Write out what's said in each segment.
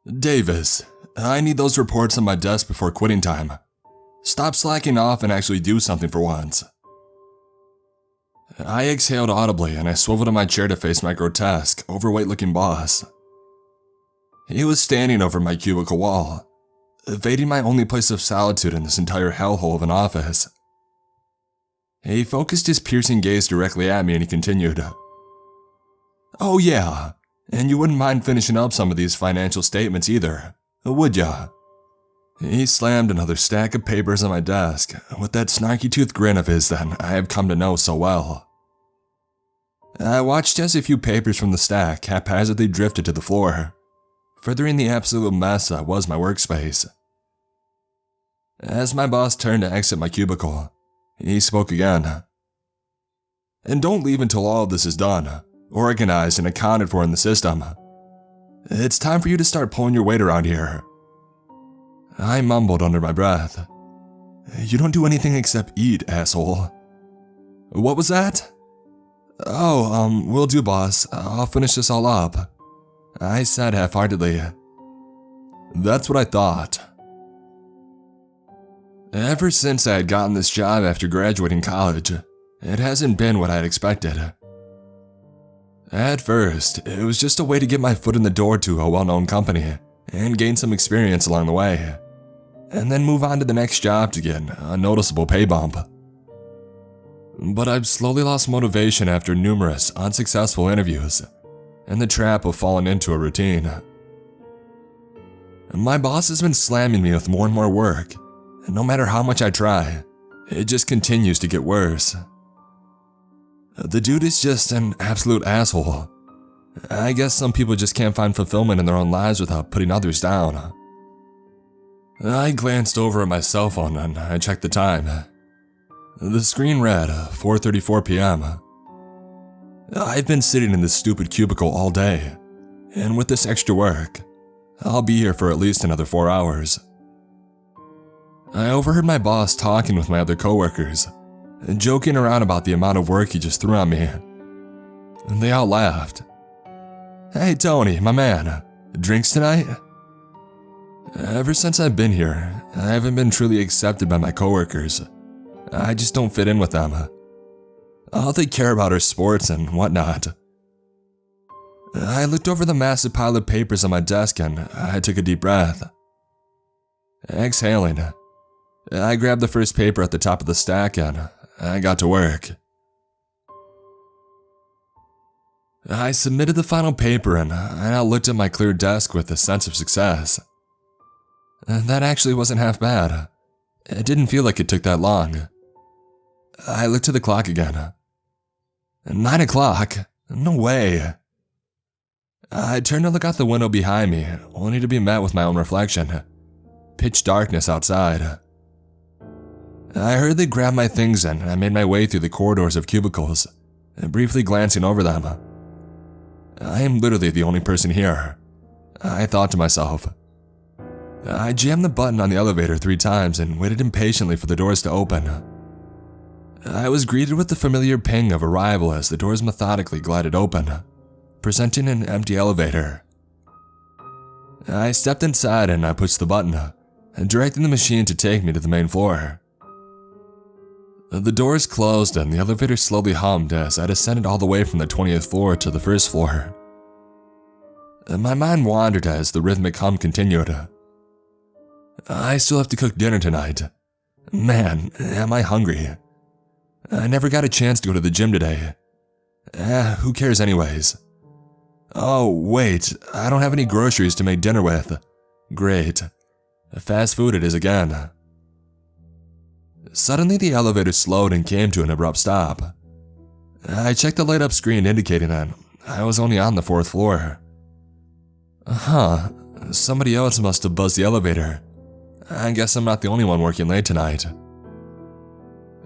Davis, I need those reports on my desk before quitting time. Stop slacking off and actually do something for once. I exhaled audibly and I swiveled in my chair to face my grotesque, overweight-looking boss. He was standing over my cubicle wall, evading my only place of solitude in this entire hellhole of an office. He focused his piercing gaze directly at me and he continued, "Oh yeah, and you wouldn't mind finishing up some of these financial statements either, would ya?" He slammed another stack of papers on my desk with that snarky-toothed grin of his that I have come to know so well. I watched as a few papers from the stack haphazardly drifted to the floor, furthering the absolute mess that was my workspace. As my boss turned to exit my cubicle, he spoke again. "And don't leave until all of this is done, organized and accounted for in the system. It's time for you to start pulling your weight around here." I mumbled under my breath, "You don't do anything except eat, asshole." "What was that?" "Oh, will do, boss. I'll finish this all up," I said half-heartedly. That's what I thought. Ever since I had gotten this job after graduating college, it hasn't been what I had expected. At first, it was just a way to get my foot in the door to a well-known company and gain some experience along the way, and then move on to the next job to get a noticeable pay bump. But I've slowly lost motivation after numerous unsuccessful interviews and the trap of falling into a routine. My boss has been slamming me with more and more work, and no matter how much I try, it just continues to get worse. The dude is just an absolute asshole. I guess some people just can't find fulfillment in their own lives without putting others down. I glanced over at my cell phone and I checked the time. The screen read 4:34 p.m. I've been sitting in this stupid cubicle all day, and with this extra work, I'll be here for at least another 4 hours. I overheard my boss talking with my other coworkers, and joking around about the amount of work he just threw on me. And they all laughed. "Hey Tony, my man, drinks tonight?" Ever since I've been here, I haven't been truly accepted by my coworkers. I just don't fit in with them. All they care about are sports and whatnot. I looked over the massive pile of papers on my desk and I took a deep breath. Exhaling, I grabbed the first paper at the top of the stack and I got to work. I submitted the final paper and I now looked at my clear desk with a sense of success. That actually wasn't half bad. It didn't feel like it took that long. I looked at the clock again. 9 o'clock? No way. I turned to look out the window behind me, only to be met with my own reflection. Pitch darkness outside. I hurriedly grabbed my things and I made my way through the corridors of cubicles, briefly glancing over them. I am literally the only person here, I thought to myself. I jammed the button on the elevator 3 times and waited impatiently for the doors to open. I was greeted with the familiar ping of arrival as the doors methodically glided open, presenting an empty elevator. I stepped inside and I pushed the button, directing the machine to take me to the main floor. The doors closed and the elevator slowly hummed as I descended all the way from the 20th floor to the first floor. My mind wandered as the rhythmic hum continued. I still have to cook dinner tonight. Man, am I hungry. I never got a chance to go to the gym today. Who cares anyways? Oh, wait, I don't have any groceries to make dinner with. Great. Fast food it is again. Suddenly the elevator slowed and came to an abrupt stop. I checked the light-up screen indicating that I was only on the 4th floor. Somebody else must have buzzed the elevator. I guess I'm not the only one working late tonight.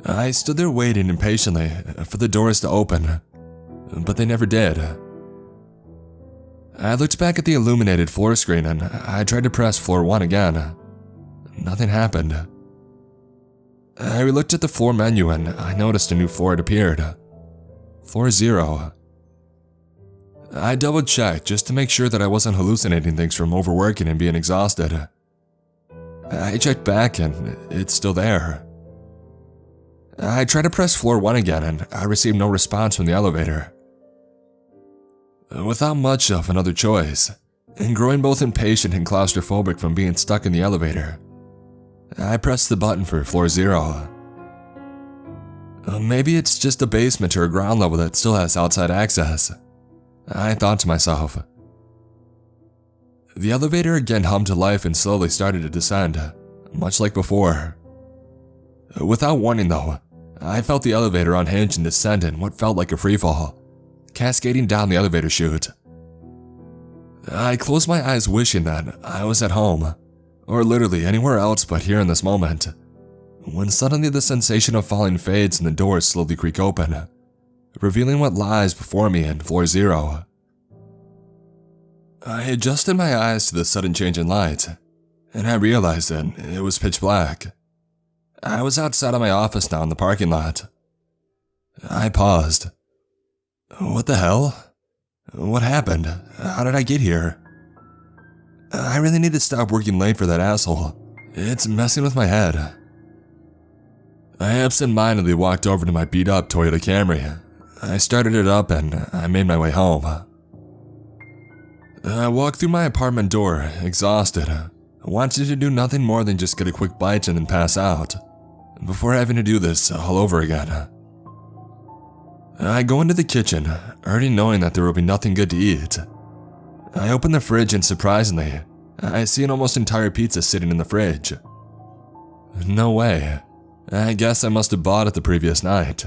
I stood there waiting impatiently for the doors to open, but they never did. I looked back at the illuminated floor screen and I tried to press floor 1 again. Nothing happened. I looked at the floor menu and I noticed a new floor had appeared. Floor 0. I double-checked just to make sure that I wasn't hallucinating things from overworking and being exhausted. I checked back and it's still there. I tried to press floor 1 again and I received no response from the elevator. Without much of another choice, and growing both impatient and claustrophobic from being stuck in the elevator, I pressed the button for floor 0. Maybe it's just a basement or a ground level that still has outside access, I thought to myself. The elevator again hummed to life and slowly started to descend, much like before. Without warning though, I felt the elevator unhinge and descend in what felt like a freefall, cascading down the elevator chute. I closed my eyes wishing that I was at home, or literally anywhere else but here in this moment, when suddenly the sensation of falling fades and the doors slowly creak open, revealing what lies before me in floor 0. I adjusted my eyes to the sudden change in light, and I realized that it was pitch black. I was outside of my office now in the parking lot. I paused. What the hell? What happened? How did I get here? I really need to stop working late for that asshole. It's messing with my head. I absent-mindedly walked over to my beat-up Toyota Camry. I started it up and I made my way home. I walked through my apartment door, exhausted, wanting to do nothing more than just get a quick bite and then pass out, before having to do this all over again. I go into the kitchen, already knowing that there will be nothing good to eat. I open the fridge and surprisingly, I see an almost entire pizza sitting in the fridge. No way. I guess I must have bought it the previous night.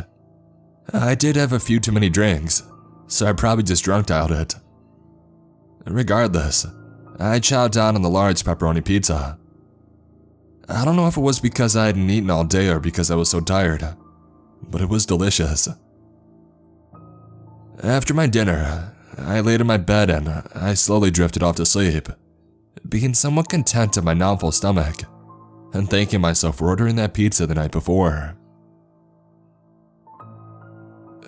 I did have a few too many drinks, so I probably just drunk-dialed it. Regardless, I chowed down on the large pepperoni pizza. I don't know if it was because I hadn't eaten all day or because I was so tired, but it was delicious. After my dinner, I laid in my bed and I slowly drifted off to sleep, being somewhat content at my non-full stomach, and thanking myself for ordering that pizza the night before.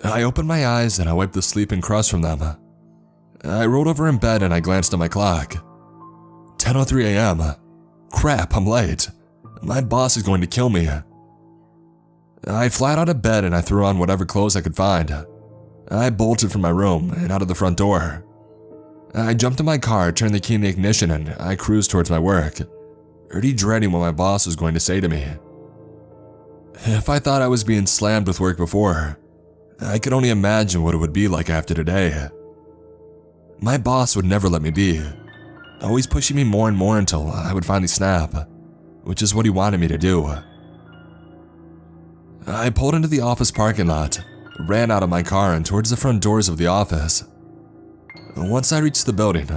I opened my eyes and I wiped the sleeping crust from them. I rolled over in bed and I glanced at my clock. 10:03 a.m. Crap, I'm late. My boss is going to kill me. I flat out of bed and I threw on whatever clothes I could find. I bolted from my room and out of the front door. I jumped in my car, turned the key in the ignition, and I cruised towards my work, already dreading what my boss was going to say to me. If I thought I was being slammed with work before, I could only imagine what it would be like after today. My boss would never let me be, always pushing me more and more until I would finally snap, which is what he wanted me to do. I pulled into the office parking lot, ran out of my car and towards the front doors of the office. Once I reached the building,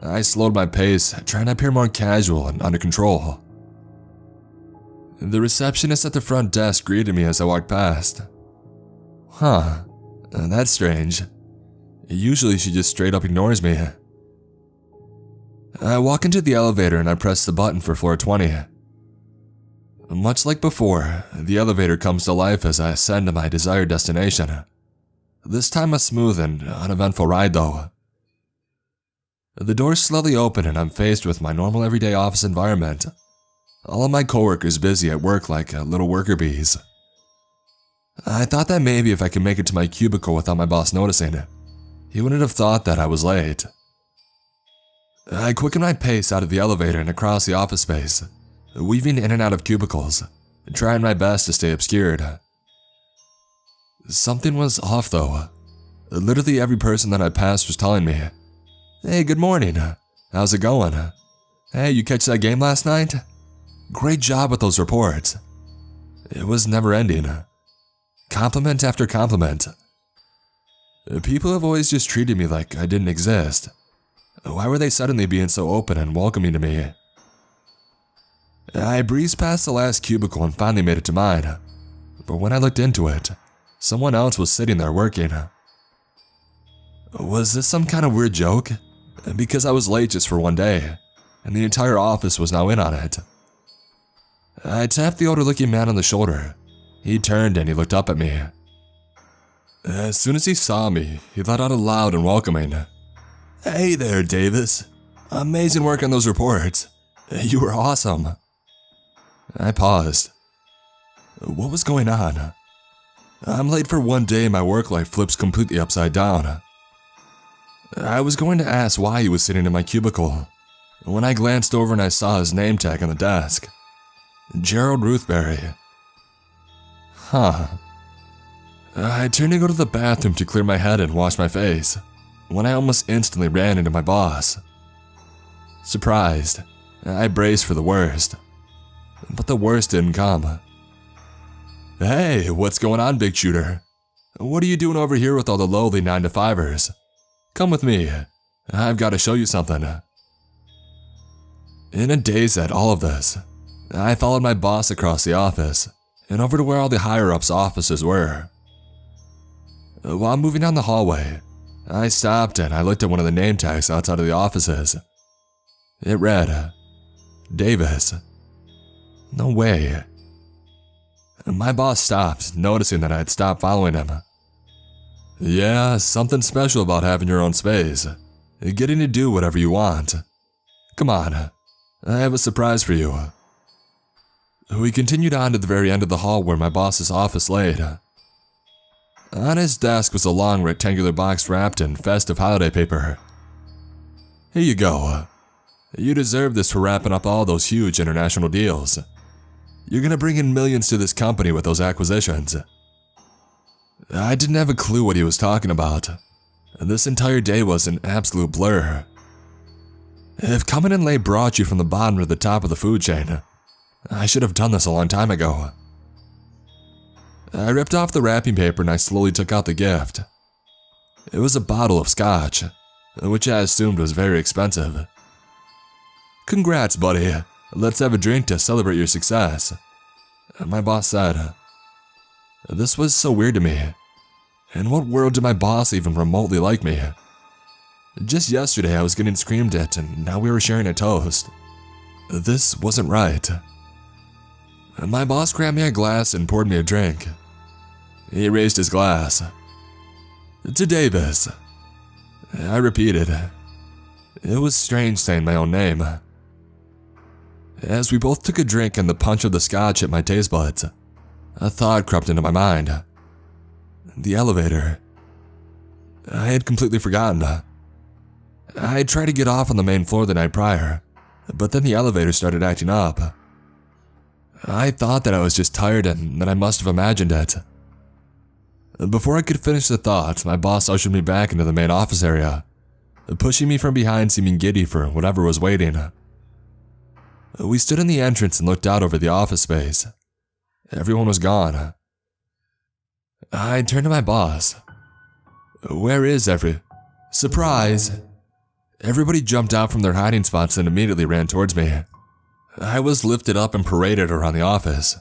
I slowed my pace, trying to appear more casual and under control. The receptionist at the front desk greeted me as I walked past. Huh, that's strange. Usually she just straight up ignores me. I walk into the elevator and I press the button for floor 20. Much like before, the elevator comes to life as I ascend to my desired destination. This time a smooth and uneventful ride though. The doors slowly open and I'm faced with my normal everyday office environment. All of my coworkers busy at work like little worker bees. I thought that maybe if I could make it to my cubicle without my boss noticing, he wouldn't have thought that I was late. I quickened my pace out of the elevator and across the office space, weaving in and out of cubicles, trying my best to stay obscured. Something was off though. Literally every person that I passed was telling me, "Hey, good morning. How's it going? Hey, you catch that game last night? Great job with those reports." It was never ending. Compliment after compliment. People have always just treated me like I didn't exist. Why were they suddenly being so open and welcoming to me? I breezed past the last cubicle and finally made it to mine. But when I looked into it, someone else was sitting there working. Was this some kind of weird joke? Because I was late just for one day, and the entire office was now in on it. I tapped the older-looking man on the shoulder. He turned and he looked up at me. As soon as he saw me, he let out a loud and welcoming, Hey there, Davis. Amazing work on those reports. You were awesome. I paused. What was going on? I'm late for one day and my work life flips completely upside down. I was going to ask why he was sitting in my cubicle, when I glanced over and I saw his name tag on the desk. Gerald Ruthberry. Huh. I turned to go to the bathroom to clear my head and wash my face, when I almost instantly ran into my boss. Surprised, I braced for the worst. But the worst didn't come. Hey, what's going on, big shooter? What are you doing over here with all the lowly 9-to-5ers? Come with me. I've got to show you something. In a daze at all of this, I followed my boss across the office and over to where all the higher-ups' offices were. While moving down the hallway, I stopped and I looked at one of the name tags outside of the offices. It read, Davis. No way. My boss stopped, noticing that I had stopped following him. Yeah, something special about having your own space. Getting to do whatever you want. Come on, I have a surprise for you. We continued on to the very end of the hall where my boss's office laid. On his desk was a long rectangular box wrapped in festive holiday paper. Here you go. You deserve this for wrapping up all those huge international deals. You're gonna bring in millions to this company with those acquisitions. I didn't have a clue what he was talking about. This entire day was an absolute blur. If coming in late brought you from the bottom to the top of the food chain, I should have done this a long time ago. I ripped off the wrapping paper and I slowly took out the gift. It was a bottle of scotch, which I assumed was very expensive. Congrats, buddy. Let's have a drink to celebrate your success, my boss said. This was so weird to me. In what world did my boss even remotely like me? Just yesterday I was getting screamed at and now we were sharing a toast. This wasn't right. My boss grabbed me a glass and poured me a drink. He raised his glass. To Davis. I repeated. It was strange saying my own name. As we both took a drink and the punch of the scotch hit my taste buds, a thought crept into my mind. The elevator. I had completely forgotten. I had tried to get off on the main floor the night prior, but then the elevator started acting up. I thought that I was just tired and that I must have imagined it. Before I could finish the thought, my boss ushered me back into the main office area, pushing me from behind seeming giddy for whatever was waiting. We stood in the entrance and looked out over the office space. Everyone was gone. I turned to my boss. Where is Surprise! Everybody jumped out from their hiding spots and immediately ran towards me. I was lifted up and paraded around the office.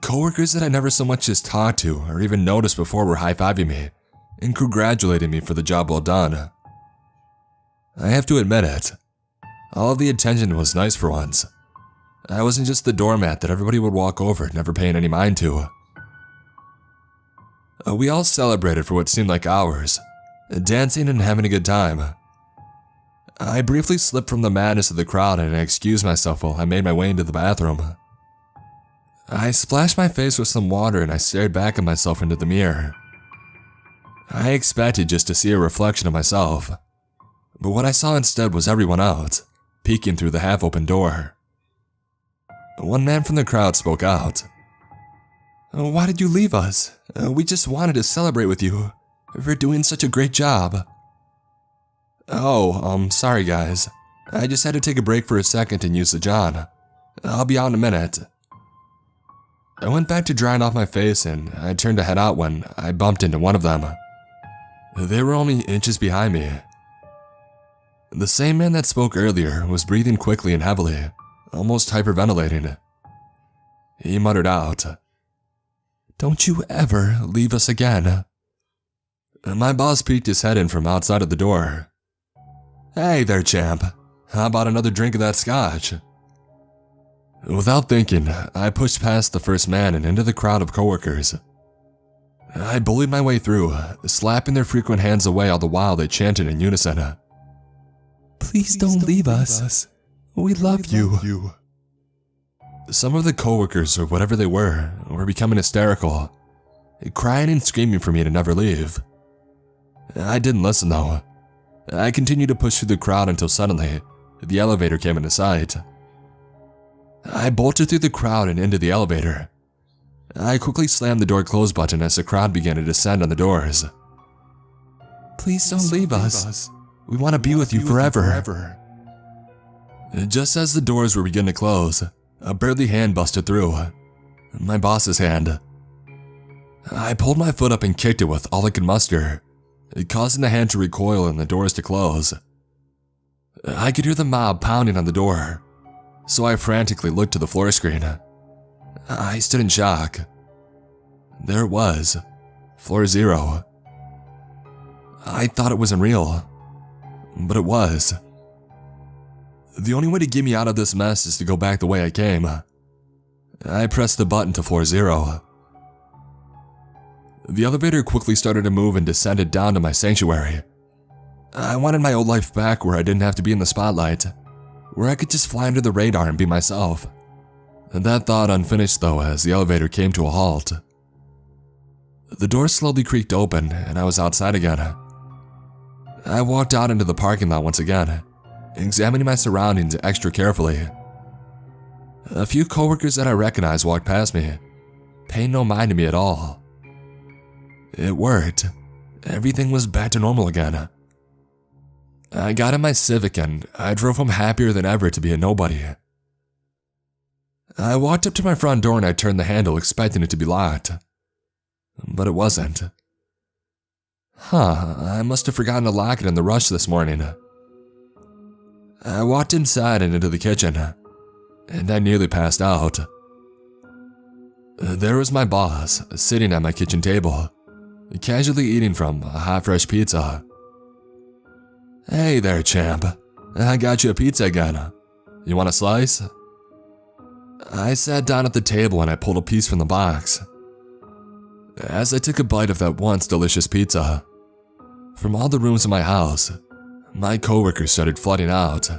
Coworkers that I never so much as talked to or even noticed before were high-fiving me and congratulating me for the job well done. I have to admit it. All of the attention was nice for once. I wasn't just the doormat that everybody would walk over, never paying any mind to. We all celebrated for what seemed like hours, dancing and having a good time. I briefly slipped from the madness of the crowd and I excused myself while I made my way into the bathroom. I splashed my face with some water and I stared back at myself into the mirror. I expected just to see a reflection of myself, but what I saw instead was everyone else, peeking through the half-open door. One man from the crowd spoke out. Why did you leave us? We just wanted to celebrate with you for doing such a great job. Oh, sorry guys. I just had to take a break for a second and use the John. I'll be out in a minute. I went back to drying off my face and I turned to head out when I bumped into one of them. They were only inches behind me. The same man that spoke earlier was breathing quickly and heavily, almost hyperventilating. He muttered out, "Don't you ever leave us again." My boss peeked his head in from outside of the door. "Hey there, champ. How about another drink of that scotch?" Without thinking, I pushed past the first man and into the crowd of coworkers. I bullied my way through, slapping their frequent hands away all the while they chanted in unison. Please don't leave us. We love you. Some of the coworkers, or whatever they were becoming hysterical, crying and screaming for me to never leave. I didn't listen though. I continued to push through the crowd until suddenly, the elevator came into sight. I bolted through the crowd and into the elevator. I quickly slammed the door close button as the crowd began to descend on the doors. Please don't leave us. We want to be with you forever. Just as the doors were beginning to close, a burly hand busted through. My boss's hand. I pulled my foot up and kicked it with all I could muster, causing the hand to recoil and the doors to close. I could hear the mob pounding on the door, so I frantically looked to the floor screen. I stood in shock. There it was, floor 0. I thought it wasn't real, but it was. The only way to get me out of this mess is to go back the way I came. I pressed the button to floor 0. The elevator quickly started to move and descended down to my sanctuary. I wanted my old life back where I didn't have to be in the spotlight, where I could just fly under the radar and be myself. That thought unfinished though as the elevator came to a halt. The door slowly creaked open and I was outside again. I walked out into the parking lot once again, examining my surroundings extra carefully. A few coworkers that I recognized walked past me, paying no mind to me at all. It worked. Everything was back to normal again. I got in my Civic and I drove home happier than ever to be a nobody. I walked up to my front door and I turned the handle expecting it to be locked. But it wasn't. I must have forgotten to lock it in the rush this morning. I walked inside and into the kitchen, and I nearly passed out. There was my boss, sitting at my kitchen table, casually eating from a hot fresh pizza. Hey there, champ. I got you a pizza again. You want a slice? I sat down at the table and I pulled a piece from the box. As I took a bite of that once delicious pizza, from all the rooms in my house, my coworkers started flooding out,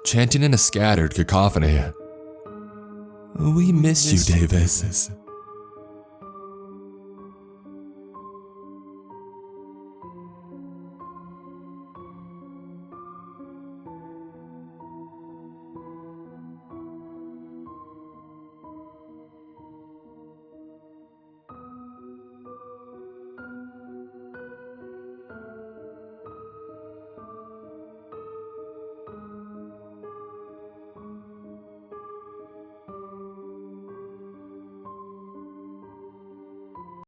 chanting in a scattered cacophony. We miss you, Davis.